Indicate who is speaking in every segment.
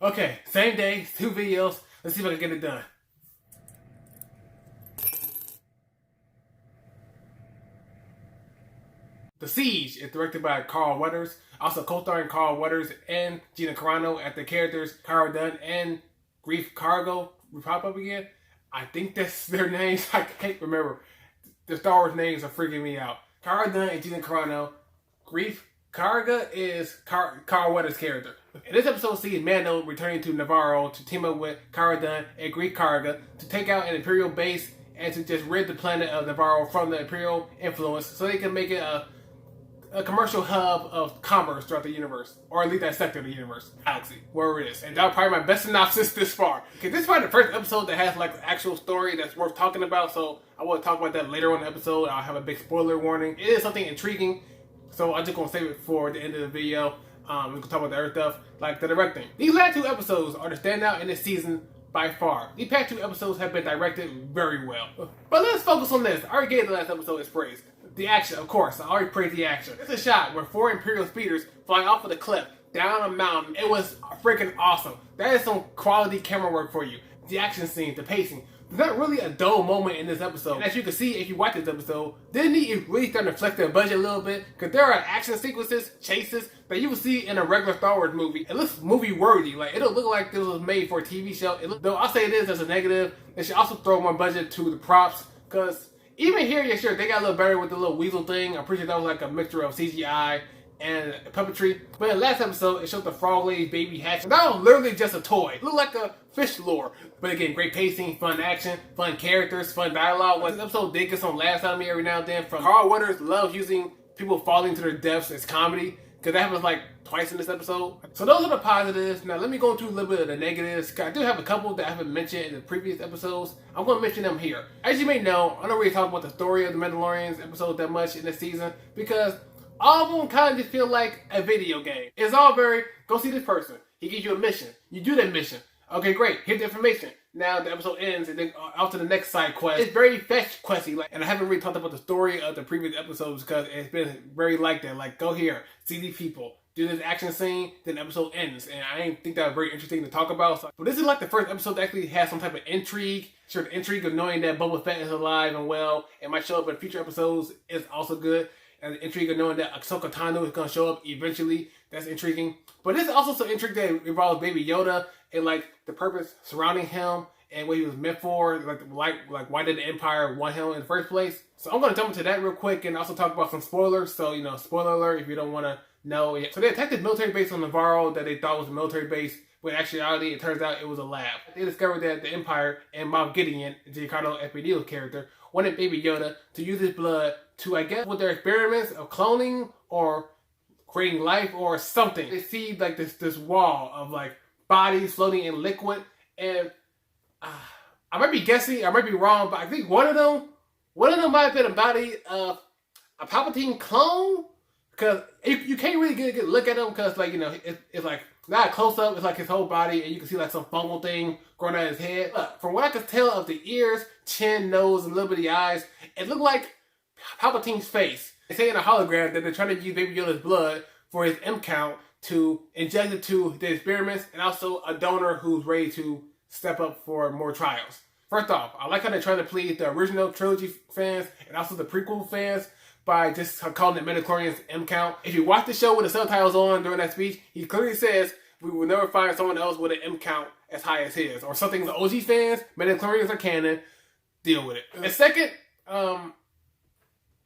Speaker 1: Okay, same day, 2 videos. Let's see if I can get it done. The Siege is directed by Carl Weathers, also co-starring Carl Weathers and Gina Carano as the characters Cara Dune and Grief Cargo. We pop up again. I think that's their names. I can't remember. The Star Wars names are freaking me out. Cara Dune and Gina Carano. Grief Karga is Carl Weathers' character. In this episode, see Mando returning to Navarro to team up with Cara Dune and Grief Karga to take out an Imperial base and to just rid the planet of Navarro from the Imperial influence so they can make it a commercial hub of commerce throughout the universe, or at least that sector of the universe, galaxy, wherever it is. And that's probably my best synopsis this far. Okay, this is probably the first episode that has like an actual story that's worth talking about, so I will talk about that later on in the episode. I'll have a big spoiler warning. It is something intriguing, so I'm just gonna save it for the end of the video. We can talk about the other stuff, like the directing. These last 2 episodes are the standout in this season by far. These past 2 episodes have been directed very well. But let's focus on this. I already gave the last episode its praise. The action, of course. I already praised the action. It's a shot where 4 Imperial speeders flying off of the cliff down a mountain. It was freaking awesome. That is some quality camera work for you. The action scenes, the pacing. There's not really a dull moment in this episode. And as you can see, if you watch this episode, Disney is really starting to flex their budget a little bit, because there are action sequences, chases, that you would see in a regular Star Wars movie. It looks movie worthy. Like, it'll look like this was made for a TV show. Though I'll say this as a negative, they should also throw more budget to the props, because even here, yeah, sure, they got a little better with the little weasel thing. I'm pretty sure that was like a mixture of CGI and puppetry. But in the last episode, it showed the frog lady's baby hatching. That was literally just a toy. It looked like a fish lure. But again, great pacing, fun action, fun characters, fun dialogue. This episode did get some laughs out of me every now and then. From Carl Weathers loves using people falling to their deaths as comedy, because that happens like twice in this episode. So those are the positives. Now let me go through a little bit of the negatives. I do have a couple that I haven't mentioned in the previous episodes. I'm going to mention them here. As you may know, I don't really talk about the story of the Mandalorian's episode that much in this season, because all of them kind of just feel like a video game. It's all very, go see this person. He gives you a mission. You do that mission. Okay, great. Here's the information. Now the episode ends and then out to the next side quest. It's very fetch questy, and I haven't really talked about the story of the previous episodes because it's been very like that. Like, go here, see these people, do this action scene, then the episode ends. And I didn't think that was very interesting to talk about. But this is like the first episode that actually has some type of intrigue. Sure, the intrigue of knowing that Boba Fett is alive and well and might show up in future episodes is also good. And the intrigue of knowing that Ahsoka Tano is going to show up eventually, that's intriguing. But there's also some intrigue that involves Baby Yoda and like the purpose surrounding him and what he was meant for, like why did the Empire want him in the first place. So I'm going to jump into that real quick and also talk about some spoilers. So, you know, spoiler alert if you don't want to know. So they attacked the military base on Navarro that they thought was a military base, but in actuality it turns out it was a lab. They discovered that the Empire and Moff Gideon, Giancarlo Esposito's character, wanted Baby Yoda to use his blood to, I guess, with their experiments of cloning or creating life or something. They see like this wall of like bodies floating in liquid, and I might be guessing, I might be wrong, but I think one of them might have been a body of a Palpatine clone, because you can't really get a good look at him because, like, you know, it's like not a close up. It's like his whole body, and you can see like some fungal thing growing out of his head. But from what I could tell of the ears, chin, nose, and a little bit of the eyes, it looked like Palpatine's face. They say in a hologram that they're trying to use Baby Yoda's blood for his M count to inject it to the experiments, and also a donor who's ready to step up for more trials. First off, I like how they're trying to please the original trilogy fans and also the prequel fans by just calling it Mandalorian's M count. If you watch the show with the subtitles on during that speech, he clearly says we will never find someone else with an M count as high as his, or something. The OG fans, Mandalorians are canon, deal with it. And second, I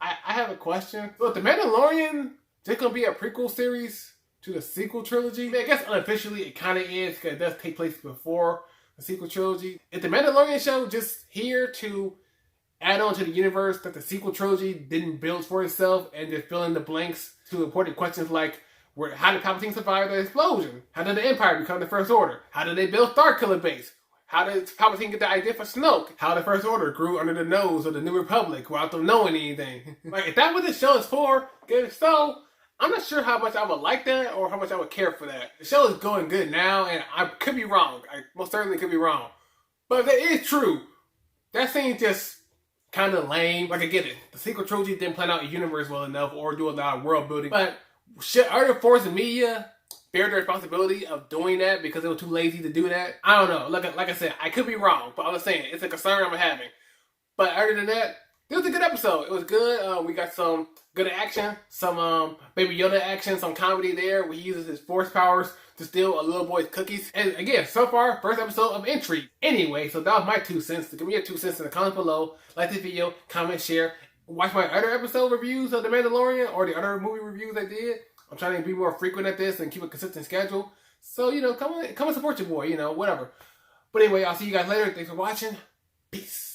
Speaker 1: have a question. So, the Mandalorian just gonna be a prequel series to the sequel trilogy? I guess unofficially it kind of is, because it does take place before the sequel trilogy. Is the Mandalorian show just here to add on to the universe that the sequel trilogy didn't build for itself, and just fill in the blanks to important questions like, how did Palpatine survive the explosion? How did the Empire become the First Order? How did they build Starkiller Base? How did Palpatine get the idea for Snoke? How the First Order grew under the nose of the New Republic without them knowing anything? Like, if that's what this show is for, if so, I'm not sure how much I would like that or how much I would care for that. The show is going good now, and I could be wrong. I most certainly could be wrong. But if that is true, that seems just kind of lame. Like, I get it. The sequel trilogy didn't plan out a universe well enough or do a lot of world building. But should other force of media bear the responsibility of doing that because they were too lazy to do that. I don't know. Like I said, I could be wrong, but I'm just saying it's a concern I'm having. But other than that, it was a good episode. It was good. We got some good action, some Baby Yoda action, some comedy there where he uses his force powers to steal a little boy's cookies. And again, so far, first episode of Intrigue. Anyway, so that was my 2 cents. Give me your 2 cents in the comments below. Like this video, comment, share. Watch my other episode reviews of The Mandalorian or the other movie reviews I did. I'm trying to be more frequent at this and keep a consistent schedule. So, come and support your boy, whatever. But anyway, I'll see you guys later. Thanks for watching. Peace.